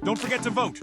Don't forget to vote.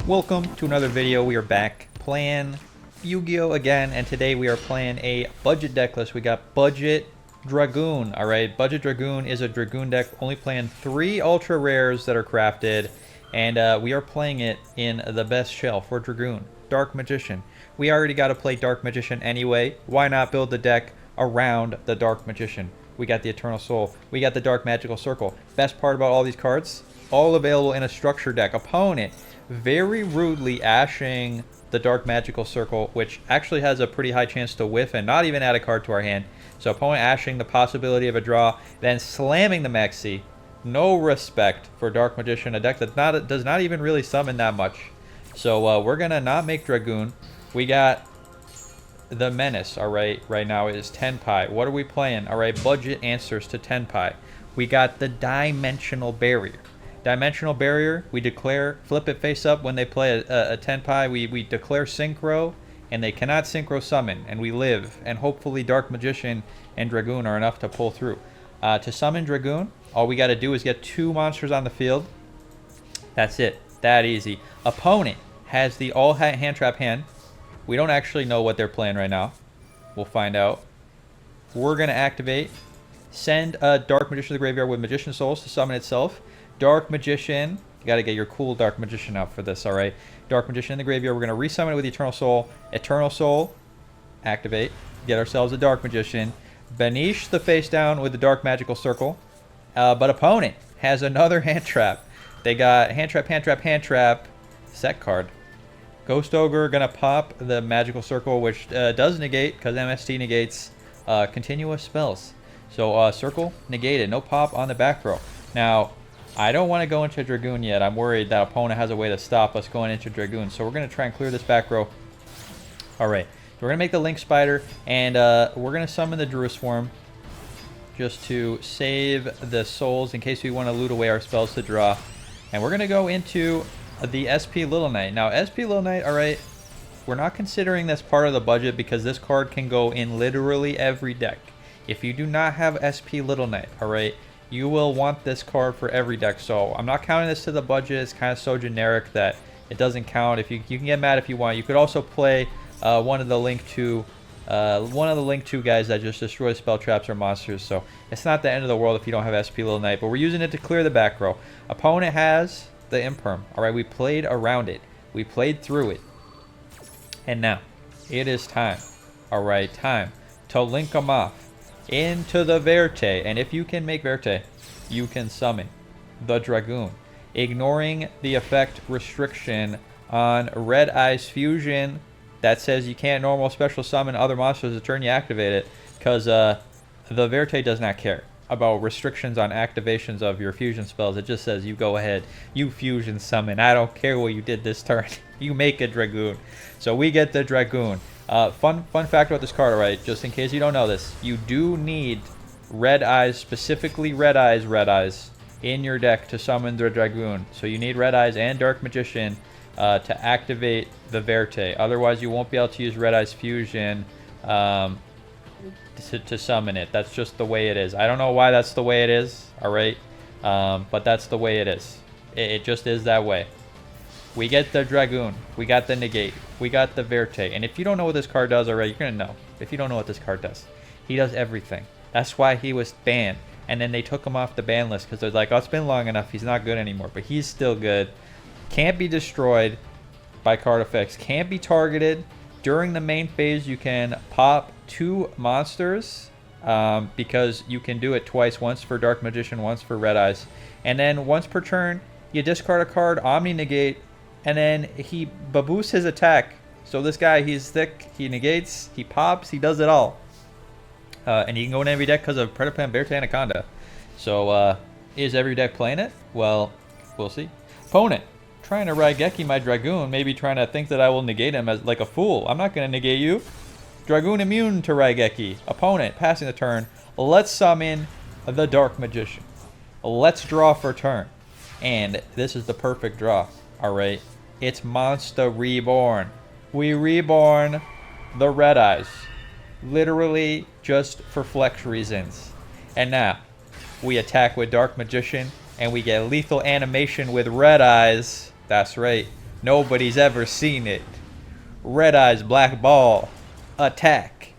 Welcome to another video. We are back playing Yu-Gi-Oh again, and today we are playing a budget deck list. We got Budget Dragoon. Alright, Budget Dragoon is a Dragoon deck, only playing 3 ultra rares that are crafted, and we are playing it in the best shell for Dragoon, Dark Magician. We already got to play Dark Magician anyway. Why not build the deck around the Dark Magician? We got the Eternal Soul. We got the Dark Magical Circle. Best part about all these cards, all available in a structure deck. Opponent very rudely ashing the Dark Magical Circle, which actually has a pretty high chance to whiff and not even add a card to our hand. So opponent ashing the possibility of a draw, then slamming the Maxi. No respect for Dark Magician, a deck that does not even really summon that much. So we're going to not make Dragoon. We got the Menace, alright, right now is 10 pi. What are we playing? Alright, budget answers to 10 pi. We got the Dimensional Barrier. Dimensional Barrier, we declare, flip it face up when they play a 10 pi. We declare Synchro, and they cannot Synchro summon, and we live. And hopefully Dark Magician and Dragoon are enough to pull through. To summon Dragoon, all we got to do is get 2 monsters on the field. That's it. That easy. Opponent has the all hand trap hand. We don't actually know what they're playing right now. We'll find out. We're going to activate. Send a Dark Magician to the graveyard with Magician Souls to summon itself. Dark Magician. You got to get your cool Dark Magician out for this, alright? Dark Magician in the graveyard. We're going to resummon it with Eternal Soul. Eternal Soul. Activate. Get ourselves a Dark Magician. Banish the face down with the Dark Magical Circle. But opponent has another hand trap. They got hand trap, hand trap, hand trap. Set card. Ghost Ogre gonna pop the Magical Circle, which does negate, because MST negates continuous spells. So Circle negated, no pop on the back row. Now, I don't want to go into Dragoon yet. I'm worried that opponent has a way to stop us going into Dragoon. So we're gonna try and clear this back row. Alright, so we're gonna make the Link Spider, and we're gonna summon the Druid Swarm just to save the souls in case we want to loot away our spells to draw. And we're gonna go into the SP Little Knight. Now, SP Little Knight, alright, we're not considering this part of the budget because this card can go in literally every deck. If you do not have SP Little Knight, alright, you will want this card for every deck. So I'm not counting this to the budget. It's kind of so generic that it doesn't count. If you can get mad if you want. You could also play one of the Link 2 guys that just destroy spell traps or monsters. So it's not the end of the world if you don't have SP Little Knight. But we're using it to clear the back row. Opponent has the Imperm. Alright, we played around it. We played through it. And now, it is time. Alright, time to link them off into the Verte. And if you can make Verte, you can summon the Dragoon. Ignoring the effect restriction on Red Eyes Fusion that says you can't normal special summon other monsters the turn you activate it, because the Verte does not care about restrictions on activations of your fusion spells. It just says you go ahead, you fusion summon. I don't care what you did this turn. You make a Dragoon. So we get the Dragoon. Fun fact about this card, alright, just in case you don't know this, you do need Red Eyes, specifically Red Eyes in your deck to summon the Dragoon. So you need Red Eyes and Dark Magician to activate the Verte. Otherwise you won't be able to use Red Eyes Fusion to summon it. That's just the way it is. I don't know why that's the way it is, alright? But that's the way it is. It just is that way. We get the Dragoon. We got the Negate. We got the Verte. And if you don't know what this card does already, you're going to know. If you don't know what this card does. He does everything. That's why he was banned. And then they took him off the ban list because they're like, oh, it's been long enough. He's not good anymore. But he's still good. Can't be destroyed by card effects. Can't be targeted. During the main phase, you can pop 2 monsters because you can do it twice. Once for Dark Magician, once for Red Eyes. And then once per turn, you discard a card, Omni Negate, and then he baboosts his attack. So this guy, he's thick, he negates, he pops, he does it all. And you can go in every deck because of Predaplan, Verte, Anaconda. So is every deck playing it? Well, we'll see. Opponent trying to Raigeki my Dragoon, maybe trying to think that I will negate him as like a fool. I'm not going to negate you. Dragoon immune to Raigeki. Opponent passing the turn. Let's summon the Dark Magician. Let's draw for turn. And this is the perfect draw. Alright. It's Monster Reborn. We reborn the Red Eyes. Literally just for flex reasons. And now, we attack with Dark Magician And we get lethal animation with red eyes. That's right. Nobody's ever seen it. Red eyes, black ball. Attack.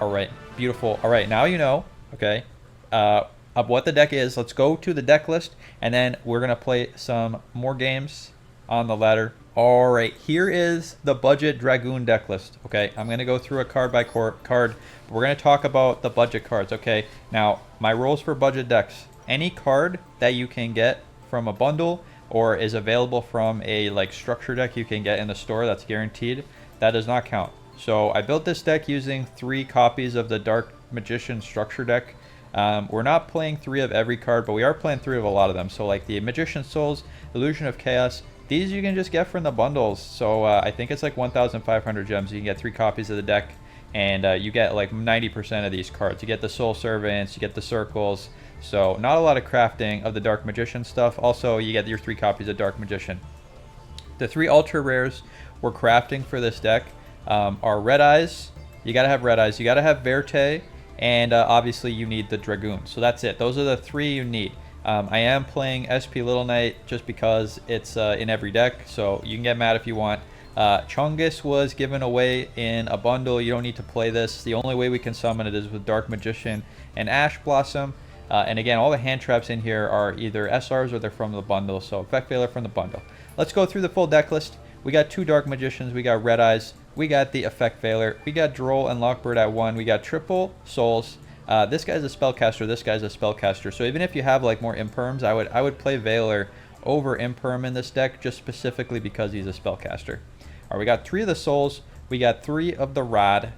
Alright, beautiful. Alright, now you know, okay, of what the deck is. Let's go to the deck list, and then we're going to play some more games on the ladder. Alright, here is the budget Dragoon deck list. Okay, I'm going to go through a card by card, but we're going to talk about the budget cards. Okay, now, my rules for budget decks. Any card that you can get from a bundle or is available from a like structure deck you can get in the store that's guaranteed, that does not count. So I built this deck using 3 copies of the Dark Magician structure deck. We're not playing 3 of every card, but we are playing 3 of a lot of them. So like the Magician's Souls, Illusion of Chaos, these you can just get from the bundles. So I think it's like 1,500 gems. You can get 3 copies of the deck, and you get like 90% of these cards. You get the Soul Servants, you get the Circles. So not a lot of crafting of the Dark Magician stuff. Also, you get your 3 copies of Dark Magician. The 3 ultra rares we're crafting for this deck are Red Eyes. You gotta have Red Eyes. You gotta have Verte, and obviously you need the Dragoon. So that's it. Those are the 3 you need. I am playing SP Little Knight just because it's in every deck, so you can get mad if you want. Chungus was given away in a bundle. You don't need to play this. The only way we can summon it is with Dark Magician and Ash Blossom. And again, all the hand traps in here are either SRs or they're from the bundle. So Effect Veiler from the bundle. Let's go through the full deck list. We got 2 Dark Magicians. We got Red Eyes. We got the Effect Veiler. We got Droll and Lockbird at 1. We got triple Souls. This guy's a spellcaster. This guy's a spellcaster. So even if you have like more imperms, I would play Veiler over imperm in this deck just specifically because he's a spellcaster. All right, we got 3 of the Souls. We got 3 of the Rod.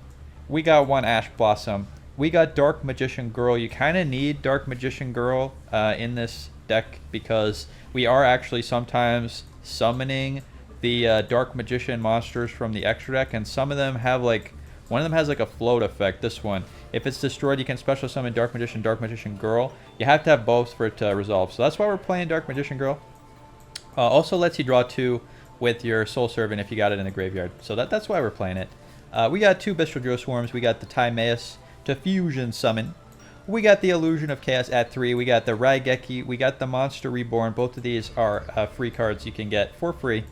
We got 1 Ash Blossom. We got Dark Magician Girl. You kind of need Dark Magician Girl in this deck because we are actually sometimes summoning the Dark Magician monsters from the extra deck, and some of them have like, one of them has like a float effect. This one, if it's destroyed, you can special summon Dark Magician Girl. You have to have both for it to resolve. So that's why we're playing Dark Magician Girl. Also lets you draw 2 with your Soul Servant if you got it in the graveyard. So that's why we're playing it. We got 2 Bestial Swarms. We got the Timaeus to fusion summon. We got the Illusion of Chaos at 3. We got the Raigeki. We got the Monster Reborn. Both of these are free cards you can get for free.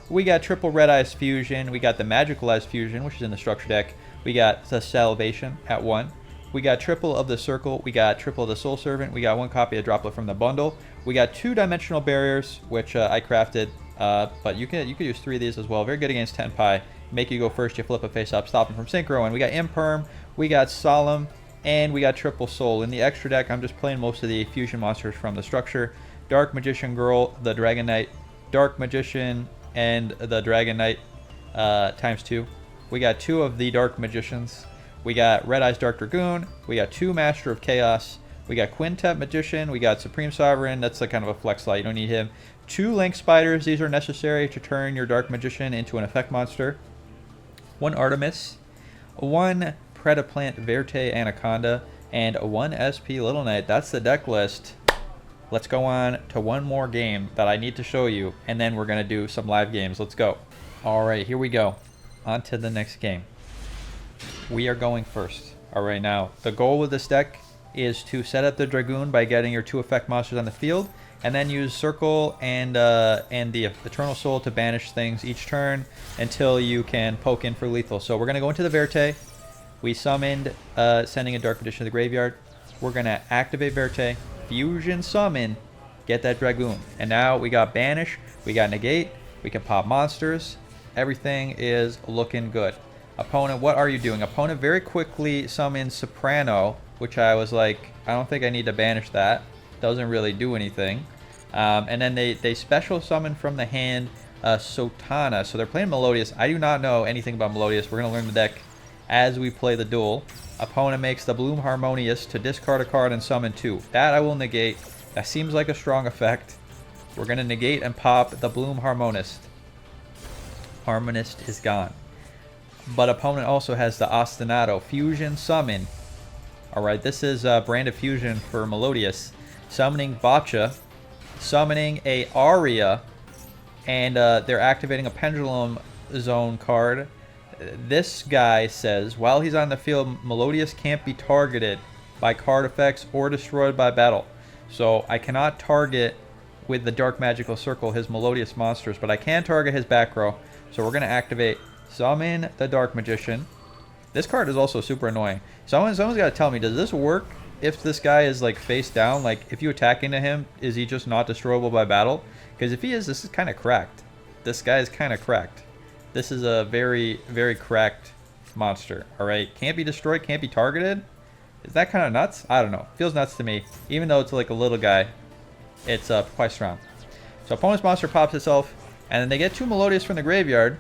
We got triple Red Eyes Fusion. We got the Magical Eyes Fusion, which is in the structure deck. We got the Salvation at 1. We got triple of the Circle. We got triple of the Soul Servant. We got 1 copy of Droplet from the bundle. We got 2 Dimensional Barriers, which I crafted, but you could use 3 of these as well. Very good against Tenpai. Make you go first, you flip a face up, stop him from synchro. And we got Imperm, we got Solemn, and we got Triple Soul. In the extra deck, I'm just playing most of the fusion monsters from the structure. Dark Magician Girl, the Dragon Knight, Dark Magician, and the Dragon Knight times 2. We got 2 of the Dark Magicians. We got Red Eyes Dark Dragoon. We got 2 Master of Chaos. We got Quintet Magician. We got Supreme Sovereign. That's like kind of a flex slot. You don't need him. 2 Link Spiders. These are necessary to turn your Dark Magician into an effect monster. 1 Artemis, 1 Predaplant Verte Anaconda, and 1 SP Little Knight. That's the deck list. Let's go on to one more game that I need to show you, and then we're going to do some live games. Let's go. All right, here we go. On to the next game. We are going first. All right, now, the goal with this deck is to set up the Dragoon by getting your 2 effect monsters on the field, and then use Circle and the Eternal Soul to banish things each turn until you can poke in for lethal. So we're going to go into the Verte. We summoned, sending a Dark Magician to the graveyard. We're going to activate Verte, fusion summon, get that Dragoon. And now we got Banish, we got Negate, we can pop monsters. Everything is looking good. Opponent, what are you doing? Opponent very quickly summons Soprano, which I was like, I don't think I need to banish that. Doesn't really do anything. And then they special summon from the hand Sotana. So they're playing Melodious. I do not know anything about Melodious. We're going to learn the deck as we play the duel. Opponent makes the Bloom Harmonious to discard a card and summon 2. That I will negate. That seems like a strong effect. We're going to negate and pop the Bloom Harmonist. Harmonist is gone. But opponent also has the Ostinato Fusion Summon. Alright, this is Brand of Fusion for Melodious. Summoning Botcha, summoning a Aria, and they're activating a Pendulum Zone card. This guy says, while he's on the field, Melodious can't be targeted by card effects or destroyed by battle. So I cannot target with the Dark Magical Circle his Melodious monsters, but I can target his back row. So we're going to activate Summon the Dark Magician. This card is also super annoying. Someone's got to tell me, does this work if this guy is like face down? Like if you attack into him, is he just not destroyable by battle? Because if he is, this is kind of cracked. This guy is kind of cracked. This is a very, very cracked monster. Alright, can't be destroyed, can't be targeted. Is that kind of nuts? I don't know. Feels nuts to me. Even though it's like a little guy, it's quite strong. So opponent's monster pops itself, and then they get 2 Melodious from the graveyard.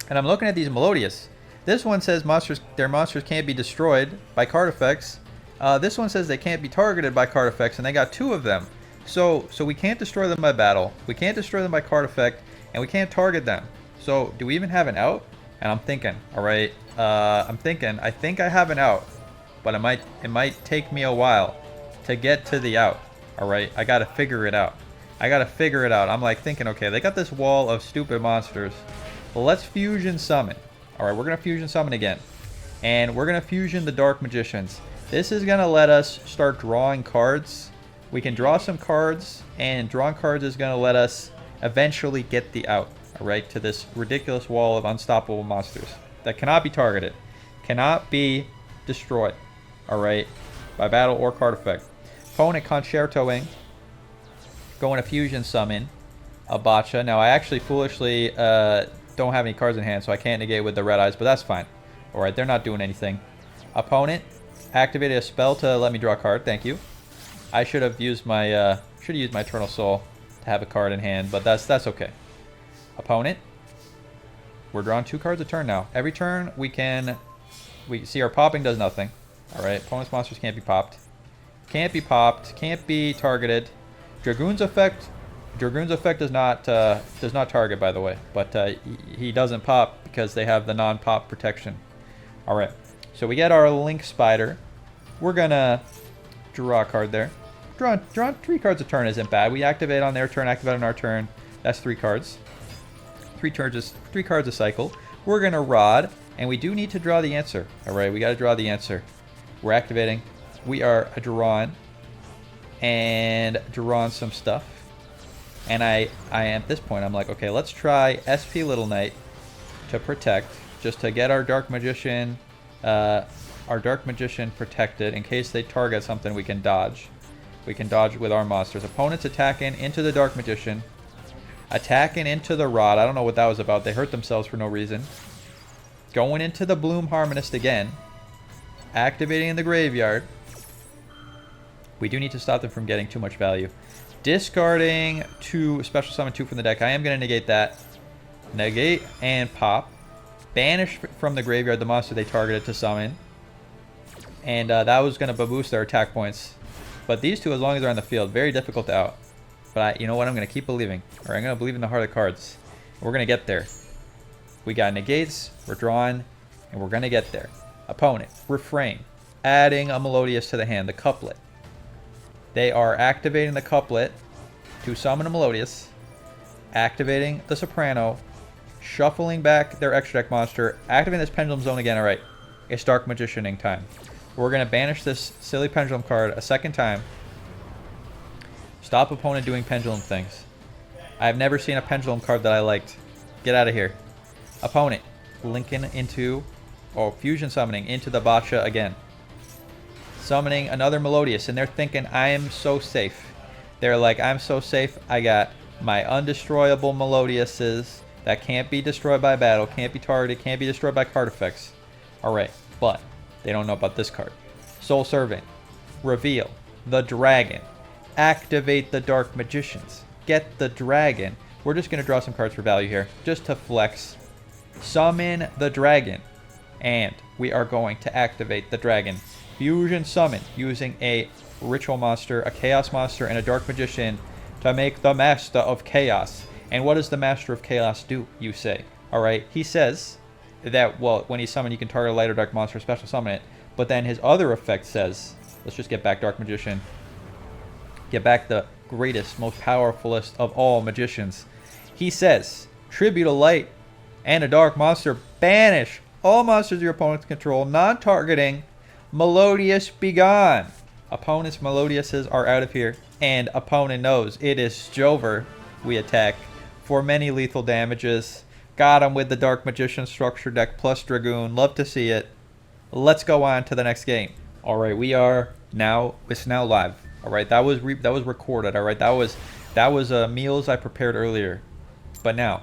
And I'm looking at these Melodious. This one says their monsters can't be destroyed by card effects. This one says they can't be targeted by card effects, and they got 2 of them. So we can't destroy them by battle. We can't destroy them by card effect, and we can't target them. So do we even have an out? And I'm thinking, all right, I think I have an out, but it might take me a while to get to the out. All right, I gotta figure it out. I'm like thinking, okay, they got this wall of stupid monsters. Well, let's fusion summon. All right, we're gonna fusion summon again, and we're gonna fusion the Dark Magicians. This is gonna let us start drawing cards. We can draw some cards, and drawing cards is gonna let us eventually get the out. All right, to this ridiculous wall of unstoppable monsters that cannot be targeted, cannot be destroyed. All right, by battle or card effect. Opponent concertoing, going to fusion summon a Botcha. Now I actually foolishly don't have any cards in hand, so I can't negate with the red eyes, but that's fine. All right, they're not doing anything. Opponent activated a spell to let me draw a card. Thank you. I should have used my Eternal Soul to have a card in hand, but that's okay. Opponent, we're drawing 2 cards a turn now. Every turn we see our popping does nothing. All right, opponent's monsters can't be popped. Can't be popped. Can't be targeted. Dragoon's effect does not target, by the way, but he doesn't pop because they have the non-pop protection. All right, so we get our Link Spider. We're gonna draw a card there. Drawing 3 cards a turn isn't bad. We activate on their turn, activate on our turn. That's 3 cards. 3 cards a cycle. We're gonna Rod, and we do need to draw the answer. All right, we got to draw the answer. We're activating. We are drawing some stuff. And I at this point, I'm like, okay, let's try SP Little Knight to protect, just to get our Dark Magician protected in case they target something. We can dodge. We can dodge with our monsters. Opponents attacking into the Dark Magician. Attacking into the Rod. I don't know what that was about. They hurt themselves for no reason. Going into the Bloom Harmonist again. Activating in the graveyard. We do need to stop them from getting too much value. Discarding 2 special summon 2 from the deck. I am going to negate that. Negate and pop. Banish from the graveyard the monster they targeted to summon. And that was going to boost their attack points. But these 2, as long as they're on the field, very difficult to out. But you know what? I'm going to keep believing. Or I'm going to believe in the heart of the cards. We're going to get there. We got negates. We're drawing. And we're going to get there. Opponent. Refrain. Adding a Melodious to the hand. The couplet. They are activating the couplet to summon a Melodious. Activating the Soprano. Shuffling back their extra deck monster. Activating this Pendulum Zone again. Alright. It's Dark Magicianing time. We're going to banish this silly Pendulum card a second time. Stop opponent doing pendulum things. I've never seen a pendulum card that I liked. Get out of here. Opponent. Linking into, or fusion summoning into the Botcha again. Summoning another Melodious, and they're thinking, I am so safe. They're like, I'm so safe. I got my undestroyable Melodiouses that can't be destroyed by battle, can't be targeted, can't be destroyed by card effects. Alright, but they don't know about this card. Soul Servant. Reveal the Dragon. Activate the Dark Magicians. Get the Dragon. We're just going to draw some cards for value here, just to flex. Summon the Dragon. And we are going to activate the Dragon. Fusion summon using a Ritual Monster, a Chaos Monster, and a Dark Magician to make the Master of Chaos. And what does the Master of Chaos do, you say? Alright, he says that, well, when he's summoned, you can target a light or dark monster, special summon it. But then his other effect says, let's just get back Dark Magician. Get back the greatest, most powerfulest of all magicians. He says, tribute a light and a dark monster. Banish all monsters your opponents control, non-targeting. Melodious, be gone. Opponent's Melodiuses are out of here. And opponent knows it is Jover. We attack for many lethal damages. Got him with the Dark Magician structure deck plus Dragoon. Love to see it. Let's go on to the next game. All right, it's now live. All right, that was recorded. All right, that was meals I prepared earlier. But now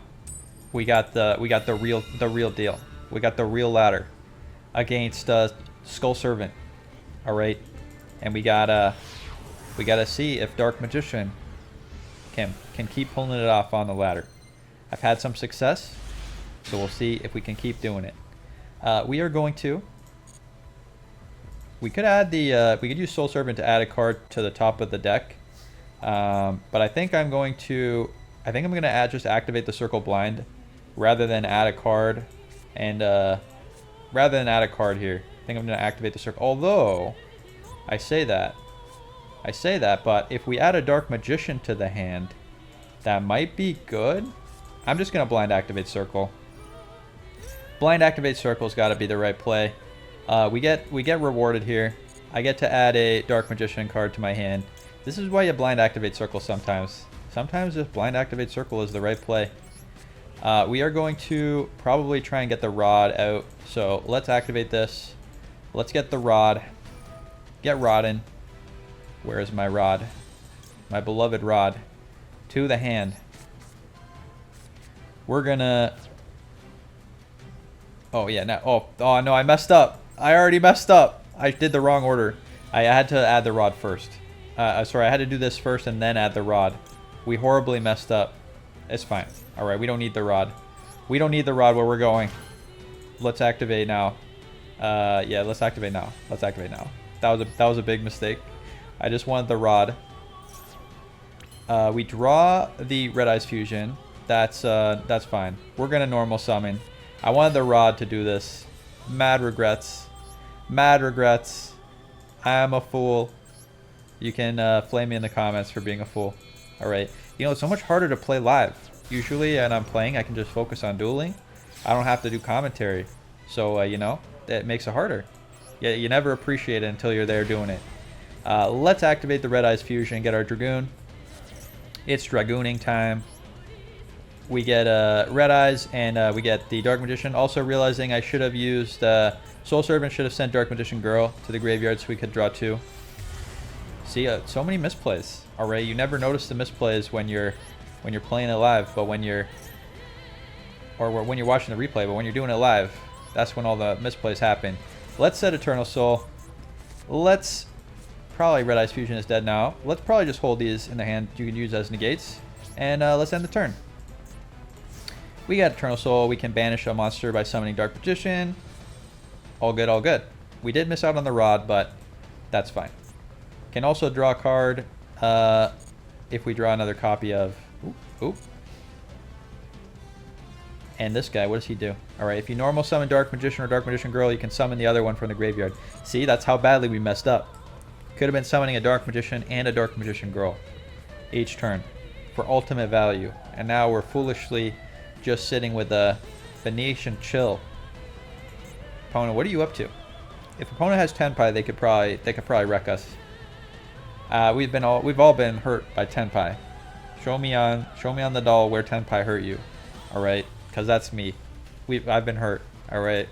we got the real deal. We got the real ladder against Skull Servant. All right, and we gotta see if Dark Magician can keep pulling it off on the ladder. I've had some success, so we'll see if we can keep doing it. We are going to. We could add we could use Soul Servant to add a card to the top of the deck, but I think I'm going to just activate the Circle Blind rather than add a card, and rather than add a card here. I think I'm going to activate the Circle. Although I say that, but if we add a Dark Magician to the hand, that might be good. I'm just going to blind activate Circle. Blind activate Circle's got to be the right play. We get rewarded here. I get to add a Dark Magician card to my hand. This is why you blind activate Circle sometimes. Sometimes just blind activate Circle is the right play. We are going to probably try and get the Rod out. So let's activate this. Let's get the Rod. Get Rodden. Where is my Rod? My beloved Rod. To the hand. We're gonna... Oh yeah, no. Oh no, I messed up. I already messed up. I did the wrong order. I had to add the Rod first. Sorry, I had to do this first and then add the Rod. We horribly messed up. It's fine. Alright, we don't need the Rod. We don't need the Rod where we're going. Let's activate now. Yeah, let's activate now. Let's activate now. That was a big mistake. I just wanted the Rod. We draw the Red Eyes Fusion. That's fine. We're gonna normal summon. I wanted the Rod to do this. Mad regrets. Mad regrets. I am a fool. You can flame me in the comments for being a fool. Alright. You know, it's so much harder to play live. Usually when I'm playing, I can just focus on dueling. I don't have to do commentary. So, you know, that makes it harder. Yeah, you never appreciate it until you're there doing it. Let's activate the Red Eyes Fusion and get our Dragoon. It's Dragooning time. We get Red Eyes and we get the Dark Magician. Also realizing I should have used Soul Servant should have sent Dark Magician Girl to the graveyard so we could draw 2. See, so many misplays. Alright, you never notice the misplays when you're playing it live, but when you're watching the replay, but when you're doing it live, that's when all the misplays happen. Let's set Eternal Soul. Let's probably Red Eyes Fusion is dead now. Let's probably just hold these in the hand. You can use as negates, and let's end the turn. We got Eternal Soul. We can banish a monster by summoning Dark Magician. All good, all good. We did miss out on the Rod, but that's fine. Can also draw a card if we draw another copy of... Oop. And this guy, what does he do? Alright, if you normal summon Dark Magician or Dark Magician Girl, you can summon the other one from the graveyard. See, that's how badly we messed up. Could have been summoning a Dark Magician and a Dark Magician Girl each turn for ultimate value. And now we're foolishly just sitting with a Venetian Chill. Opponent, what are you up to? If opponent has Tenpai, they could probably wreck us. We've all been hurt by Tenpai. Show me on the doll where Tenpai hurt you. All right, because that's me. I've been hurt. All right.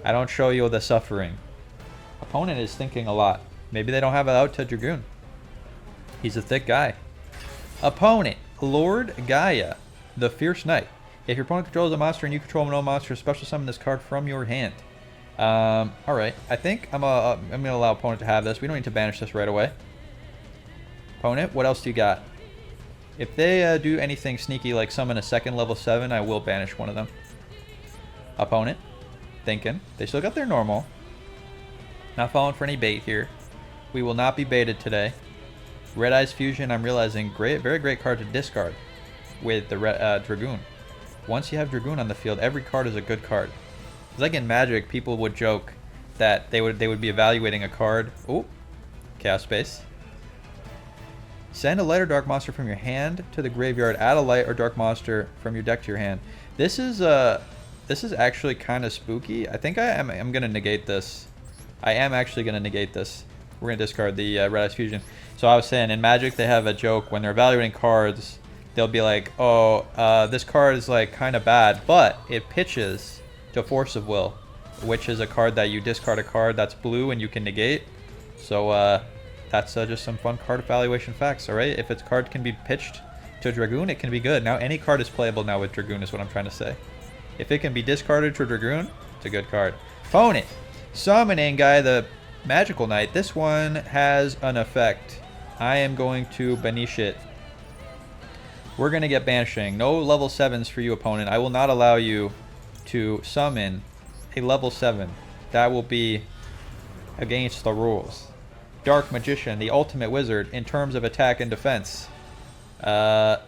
I don't show you the suffering. Opponent is thinking a lot. Maybe they don't have it out to Dragoon. He's a thick guy. Opponent, Lord Gaia, the Fierce Knight. If your opponent controls a monster and you control no monster, special summon this card from your hand. All right. I think I'm gonna allow opponent to have this. We don't need to banish this right away. Opponent, what else do you got? If they do anything sneaky like summon a second level 7, I will banish one of them. Opponent, thinking. They still got their normal. Not falling for any bait here. We will not be baited today. Red Eyes Fusion, I'm realizing, very great card to discard with the Dragoon. Once you have Dragoon on the field, every card is a good card. It's like in Magic, people would joke that they would be evaluating a card. Ooh, Chaos Space. Send a light or dark monster from your hand to the graveyard. Add a light or dark monster from your deck to your hand. This is actually kind of spooky. I think I'm gonna negate this. I am actually gonna negate this. We're going to discard the Red Eyes Fusion. So I was saying, in Magic, they have a joke when they're evaluating cards. They'll be like, oh, this card is like kind of bad, but it pitches to Force of Will, which is a card that you discard a card that's blue and you can negate. So that's just some fun card evaluation facts, all right? If its card can be pitched to a Dragoon, it can be good. Now, any card is playable now with Dragoon is what I'm trying to say. If it can be discarded to a Dragoon, it's a good card. Opponent. Summoning Guy the Magical Knight. This one has an effect. I am going to banish it. We're going to get banishing. No level 7s for you, opponent. I will not allow you to summon a level 7. That will be against the rules. Dark Magician, the ultimate wizard in terms of attack and defense. Why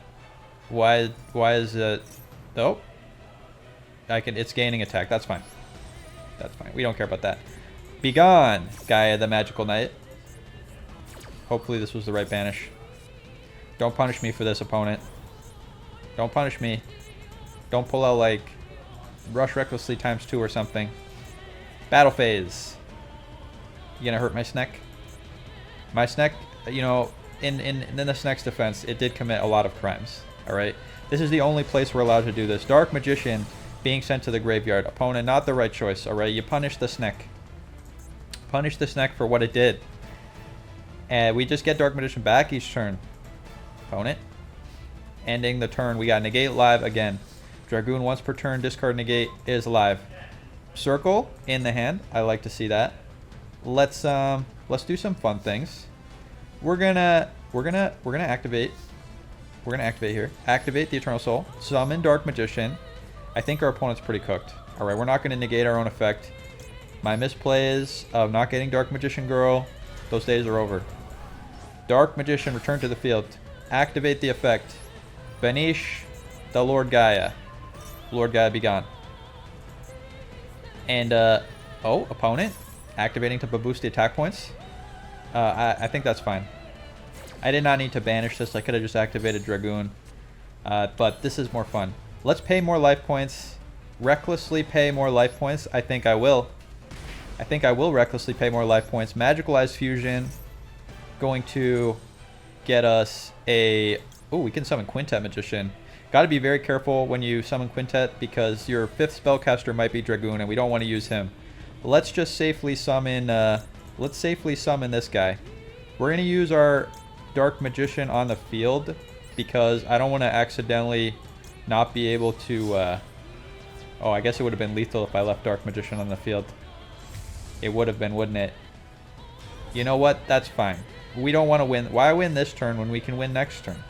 is it? Oh, it's gaining attack. That's fine. That's fine. We don't care about that. Begone, Gaia the Magical Knight. Hopefully this was the right banish. Don't punish me for this, opponent. Don't punish me. Don't pull out like Rush Recklessly ×2 or something. Battle phase. You gonna hurt my Sneck? My Sneck, you know, in the Sneck's defense, it did commit a lot of crimes. Alright? This is the only place we're allowed to do this. Dark Magician being sent to the graveyard. Opponent, not the right choice. Alright? You punish the Sneck. Punish the Sneck for what it did. And we just get Dark Magician back each turn. Opponent. Ending the turn. We got Negate live again. Dragoon once per turn. Discard Negate is live. Circle in the hand. I like to see that. Let's do some fun things. We're gonna activate. We're gonna activate here. Activate the Eternal Soul. Summon Dark Magician. I think our opponent's pretty cooked. All right, we're not gonna negate our own effect. My misplays of not getting Dark Magician Girl, those days are over. Dark Magician, return to the field. Activate the effect. Banish the Lord Gaia. Lord Gaia be gone. And, oh, opponent. Activating to boost the attack points. I think that's fine. I did not need to banish this. I could have just activated Dragoon. But this is more fun. Let's pay more life points. Recklessly pay more life points. I think I will. I think I will recklessly pay more life points. Magical Eyes Fusion. Going to get us a... Oh, we can summon Quintet Magician. Got to be very careful when you summon Quintet because your 5th spellcaster might be Dragoon and we don't want to use him. Let's just safely summon... let's safely summon this guy. We're going to use our Dark Magician on the field because I don't want to accidentally not be able to... oh, I guess it would have been lethal if I left Dark Magician on the field. It would have been, wouldn't it? You know what? That's fine. We don't want to win. Why win this turn when we can win next turn?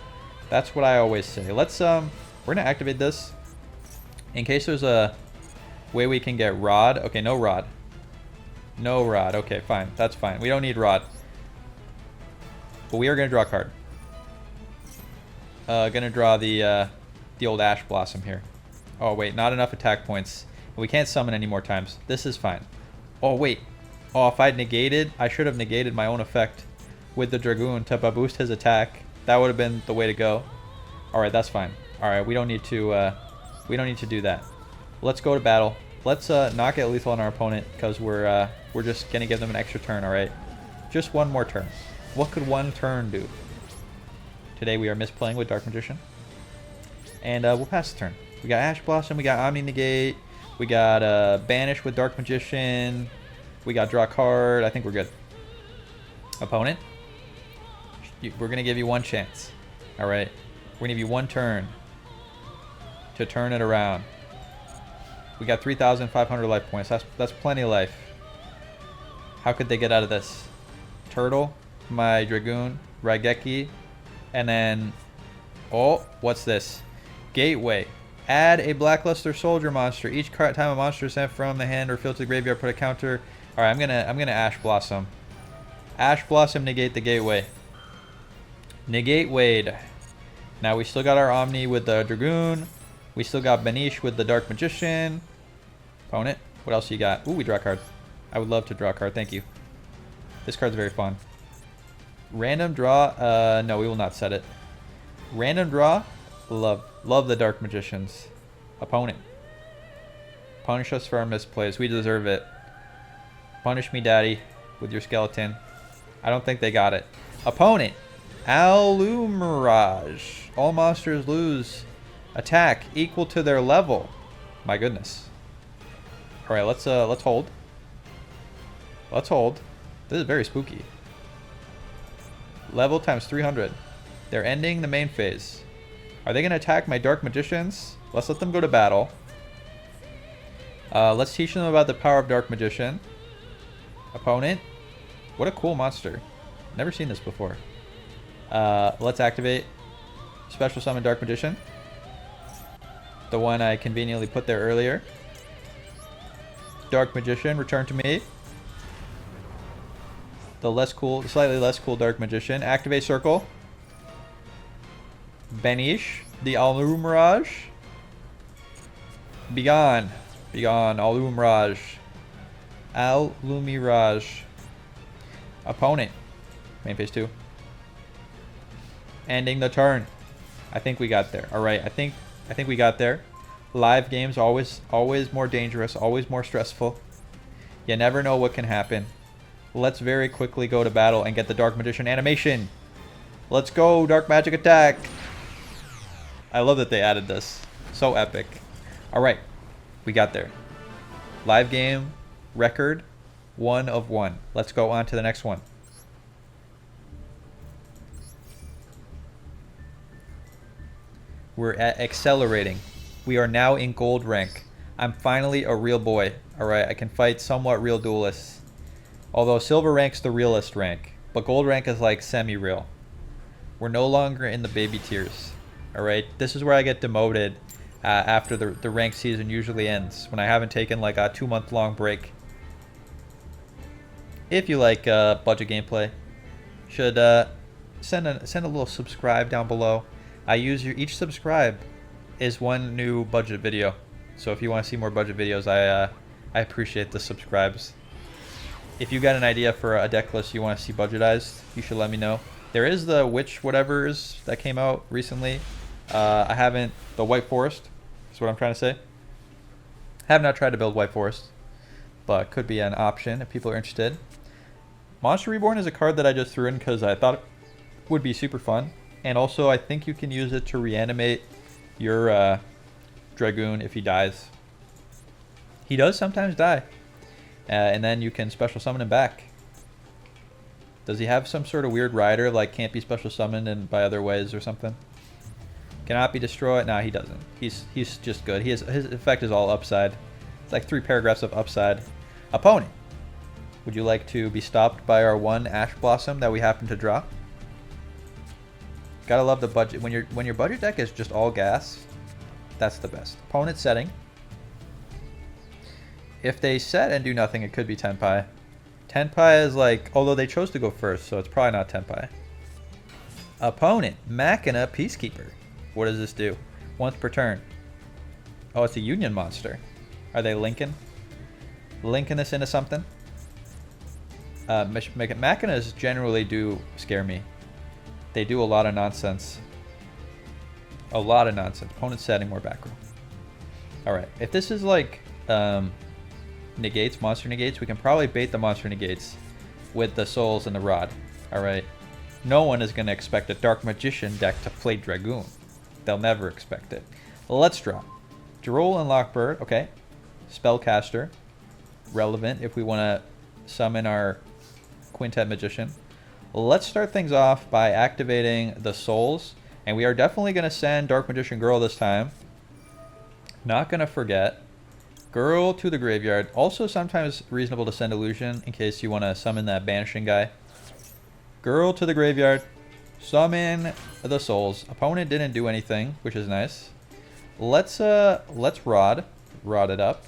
That's what I always say. Let's, we're going to activate this. In case there's a way we can get Rod. Okay, no Rod. No Rod. Okay, fine. That's fine. We don't need Rod. But we are going to draw a card. Going to draw the old Ash Blossom here. Oh, wait. Not enough attack points. We can't summon any more times. This is fine. Oh, wait. Oh, if I'd negated, I should have negated my own effect with the Dragoon to boost his attack. That would have been the way to go. All right, that's fine. All right, we don't need to do that. Let's go to battle. Let's not get lethal on our opponent because we're just gonna give them an extra turn. All right, just one more turn. What could one turn do? Today we are misplaying with Dark Magician, and we'll pass the turn. We got Ash Blossom, we got Omni Negate, we got Banish with Dark Magician, we got draw a card. I think we're good. Opponent, we're gonna give you one chance. All right, we're gonna give you one turn to turn it around. We got 3,500 life points. That's plenty of life. How could they get out of this? Turtle, my Dragoon, Raigeki, and then... Oh, what's this? Gateway. Add a Blackluster Soldier monster. Each time a monster is sent from the hand or field to the graveyard, put a counter. All right, I'm gonna Ash Blossom. Ash Blossom, negate the Gateway. Negate Wade. Now we still got our Omni with the Dragoon. We still got Banish with the Dark Magician. Opponent, what else you got? Ooh, we draw a card. I would love to draw a card. Thank you. This card's very fun. Random draw. No, we will not set it. Random draw. Love the Dark Magicians. Opponent. Punish us for our misplays. We deserve it. Punish me, daddy, with your skeleton. I don't think they got it. Opponent, Alumirage. All monsters lose attack equal to their level. My goodness. All right, let's hold. Let's hold. This is very spooky. Level times 300. They're ending the main phase. Are they going to attack my Dark Magicians? Let's let them go to battle. Let's teach them about the power of Dark Magician. Opponent. What a cool monster. Never seen this before. Let's activate Special Summon Dark Magician. The one I conveniently put there earlier. Dark Magician, return to me. The slightly less cool Dark Magician. Activate Circle. Banish the Alumirage. Begone. Begone, Alumirage. Alumirage. Opponent. Main phase 2. Ending the turn. I think we got there. Alright, I think we got there. Live games always more dangerous, always more stressful. You never know what can happen. Let's very quickly go to battle and get the Dark Magician animation. Let's go, Dark Magic Attack. I love that they added this. So epic. Alright, we got there. Live game record 1 of 1. Let's go on to the next one. We're at accelerating. We are now in gold rank. I'm finally a real boy. Alright, I can fight somewhat real duelists. Although silver rank's the realest rank. But gold rank is like semi-real. We're no longer in the baby tiers. Alright, this is where I get demoted after the ranked season usually ends. When I haven't taken like a 2-month-long break. If you like budget gameplay, should send a little subscribe down below. Each subscribe is one new budget video. So if you want to see more budget videos, I appreciate the subscribes. If you got an idea for a deck list you want to see budgetized, you should let me know. There is the Witch Whatevers that came out recently. The White Forest is what I'm trying to say. I have not tried to build White Forest, but could be an option if people are interested. Monster Reborn is a card that I just threw in because I thought it would be super fun. And also, I think you can use it to reanimate your Dragoon if he dies. He does sometimes die. And then you can special summon him back. Does he have some sort of weird rider, like can't be special summoned and by other ways or something? Cannot be destroyed? Nah, he doesn't. He's just good. His effect is all upside. It's like 3 paragraphs of upside. Opponent. Would you like to be stopped by our 1 Ash Blossom that we happen to draw? Gotta love the budget. When your budget deck is just all gas, that's the best. Opponent setting. If they set and do nothing, it could be Tenpai. Tenpai is like, although they chose to go first, so it's probably not Tenpai. Opponent, Machina Peacekeeper. What does this do? Once per turn. Oh, it's a Union monster. Are they linking this into something? Machinas generally do scare me. They do a lot of nonsense. A lot of nonsense. Opponent setting, more back row. Alright, if this is like negates, monster negates, we can probably bait the monster negates with the souls and the rod. Alright. No one is going to expect a Dark Magician deck to play Dragoon. They'll never expect it. Let's draw. Duel and Lockbird. Okay. Spellcaster. Relevant if we want to summon our Quintet Magician. Let's start things off by activating the souls. And we are definitely going to send Dark Magician Girl this time. Not going to forget. Girl to the graveyard. Also sometimes reasonable to send Illusion in case you want to summon that banishing guy. Girl to the graveyard. Summon the souls. Opponent didn't do anything, which is nice. Let's rod it up.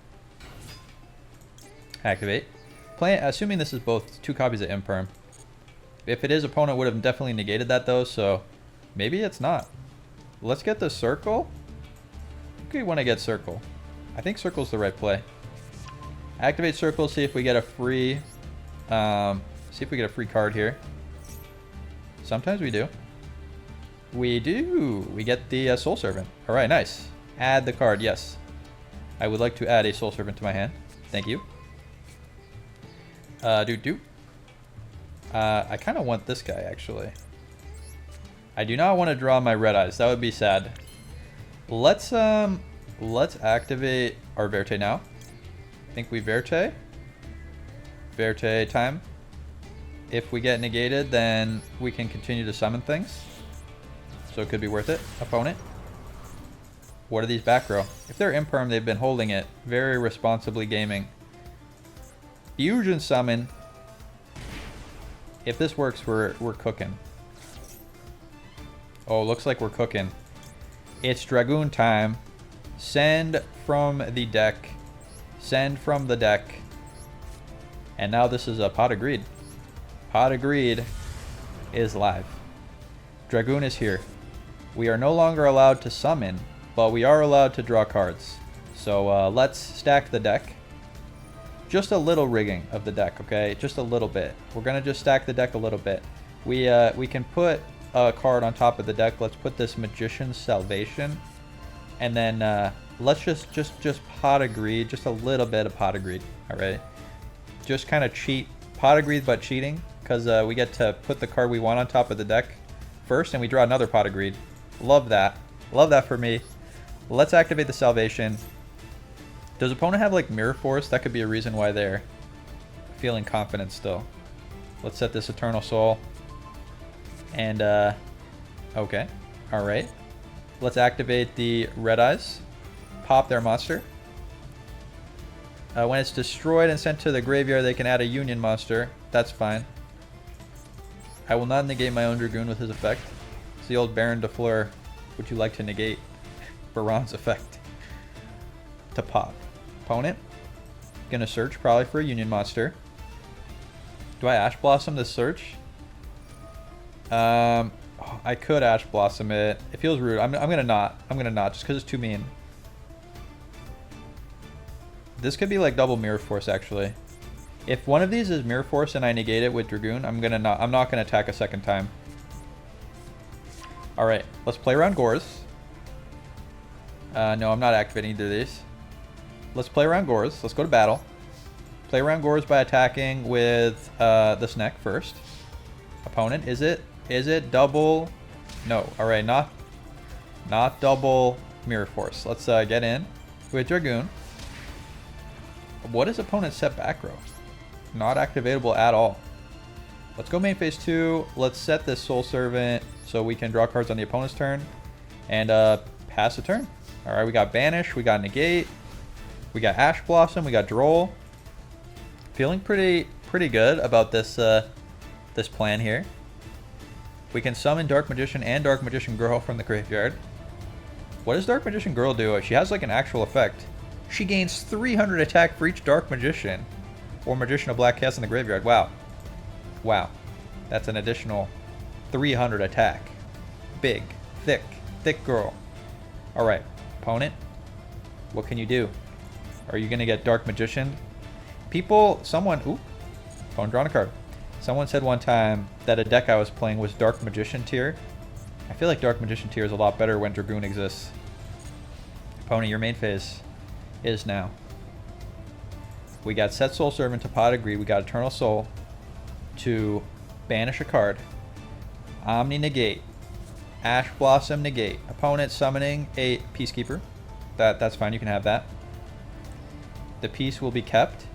Activate. Assuming this is both 2 copies of Imperm. If it is, opponent would have definitely negated that though, so maybe it's not. Let's get the circle. Okay, want to get circle. I think circle's the right play. Activate circle, see if we get a free card here. Sometimes we do. We do. We get the Soul Servant. All right, nice. Add the card, yes. I would like to add a Soul Servant to my hand. Thank you. I kind of want this guy, actually. I do not want to draw my red eyes. That would be sad. Let's activate our Verte now. I think we Verte. Verte time. If we get negated, then we can continue to summon things. So it could be worth it. Opponent. What are these back row? If they're imperm, they've been holding it. Very responsibly gaming. Fusion summon. If this works, we're cooking. Oh, looks like we're cooking. It's Dragoon time. Send from the deck. Send from the deck. And now this is a Pot of Greed. Pot of Greed is live. Dragoon is here. We are no longer allowed to summon, but we are allowed to draw cards. So let's stack the deck. Just a little rigging of the deck, okay? Just a little bit. We're gonna just stack the deck a little bit. We can put a card on top of the deck. Let's put this Magician's Salvation, and then let's just Pot of Greed, just a little bit of Pot of Greed. All right, just kind of cheat Pot of Greed, but cheating, because we get to put the card we want on top of the deck first, and we draw another Pot of Greed. Love that. Love that for me. Let's activate the Salvation. Does opponent have like Mirror Force? That could be a reason why they're feeling confident still. Let's set this Eternal Soul. And, okay. Alright. Let's activate the Red Eyes. Pop their monster. When it's destroyed and sent to the graveyard, they can add a Union monster. That's fine. I will not negate my own Dragoon with his effect. It's the old Baron de Fleur. Would you like to negate Baron's effect? To pop. Opponent. Gonna search probably for a Union monster. Do I Ash Blossom this search? I could Ash Blossom it. It feels rude. I'm gonna not. I'm gonna not, just because it's too mean. This could be like double Mirror Force, actually. If one of these is Mirror Force and I negate it with Dragoon, I'm not gonna attack a second time. All right, let's play around Gores. No, I'm not activating either of these. Let's play around Gores. Let's go to battle. Play around Gores by attacking with the Sneck first. Opponent, is it double? No. All right, not double Mirror Force. Let's get in with Dragoon. What is opponent's set back row? Not activatable at all. Let's go main phase 2. Let's set this Soul Servant so we can draw cards on the opponent's turn and pass the turn. All right, we got Banish, we got Negate, we got Ash Blossom, we got Droll. Feeling pretty good about this this plan here. We can summon Dark Magician and Dark Magician Girl from the graveyard. What does Dark Magician Girl do? She has like an actual effect. She gains 300 attack for each Dark Magician or Magician of Black Chaos in the graveyard. Wow. Wow. That's an additional 300 attack. Big, thick girl. All right, opponent. What can you do? Are you gonna get Dark Magician? Ooh, opponent drawing a card. Someone said one time that a deck I was playing was Dark Magician tier. I feel like Dark Magician tier is a lot better when Dragoon exists. Opponent, your main phase is now. We got Set Soul Servant to Pot of Greed. We got Eternal Soul to banish a card. Omni negate. Ash Blossom negate. Opponent summoning a Peacekeeper. That's fine, you can have that. The piece will be kept.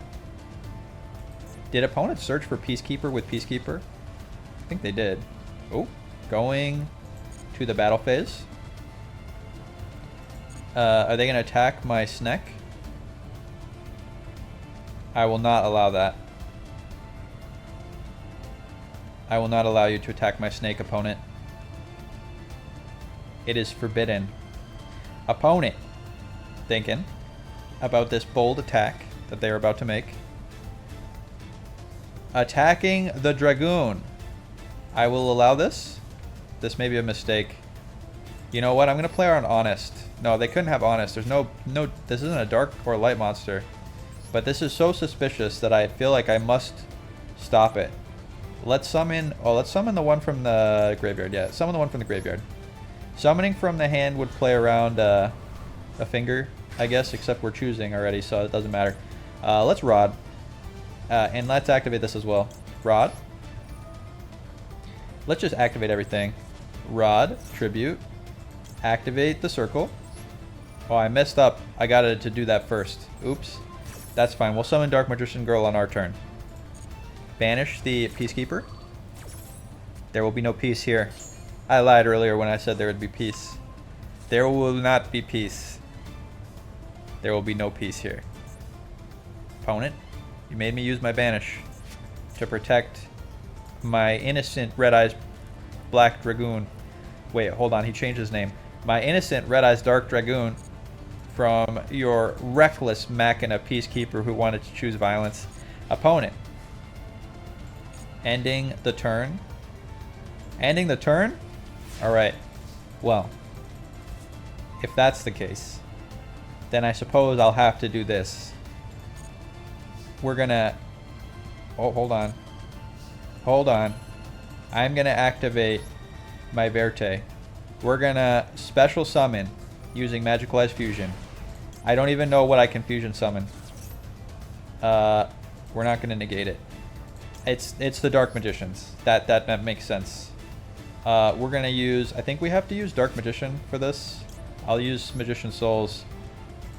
Did opponent search for Peacekeeper with Peacekeeper? I think they did. Oh, going to the battle phase. Are they going to attack my Sneck? I will not allow that. I will not allow you to attack my Snake, opponent. It is forbidden. Opponent thinking about this bold attack that they are about to make. Attacking the Dragoon. I will allow this. This may be a mistake. You know what? I'm going to play around Honest. No, they couldn't have Honest. There's no, this isn't a dark or light monster. But this is so suspicious that I feel like I must stop it. Let's summon the one from the graveyard. Yeah, summon the one from the graveyard. Summoning from the hand would play around a finger, I guess, except we're choosing already, so it doesn't matter. Let's Rod. And let's activate this as well. Rod. Let's just activate everything. Rod, tribute, activate the circle. Oh, I messed up. I got to do that first. Oops. That's fine. We'll summon Dark Magician Girl on our turn. Banish the Peacekeeper. There will be no peace here. I lied earlier when I said there would be peace. There will not be peace. There will be no peace here. Opponent, you made me use my banish to protect my innocent Red Eyes Black Dragoon. Wait, hold on. He changed his name. My innocent Red Eyes Dark Dragoon from your reckless Machina Peacekeeper who wanted to choose violence. Opponent, ending the turn. Ending the turn? Alright. Well, if that's the case, then I suppose I'll have to do this. We're gonna... Oh, hold on. Hold on. I'm gonna activate my Verte. We're gonna special summon using Magical Eyes Fusion. I don't even know what I can fusion summon. We're not gonna negate it. It's the Dark Magicians. That makes sense. We're gonna use... I think we have to use Dark Magician for this. I'll use Magician Souls,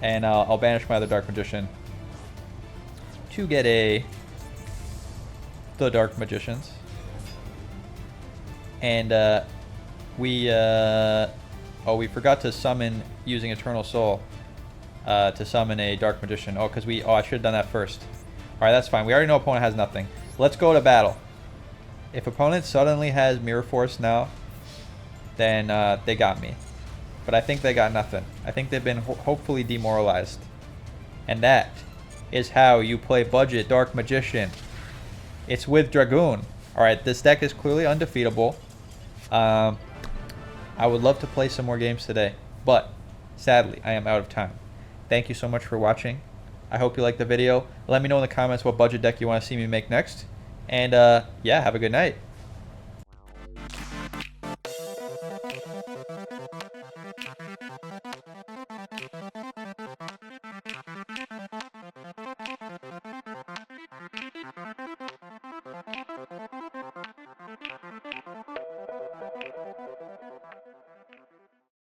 and I'll banish my other Dark Magician to get the Dark Magicians. And we forgot to summon using Eternal Soul to summon a Dark Magician. Oh, because I should have done that first. All right, that's fine. We already know opponent has nothing. Let's go to battle. If opponent suddenly has Mirror Force now, then they got me. But I think they got nothing. I think they've been hopefully demoralized. And that is how you play budget Dark Magician. It's with Dragoon. Alright, this deck is clearly undefeatable. I would love to play some more games today, but sadly, I am out of time. Thank you so much for watching. I hope you liked the video. Let me know in the comments what budget deck you want to see me make next. And yeah, have a good night.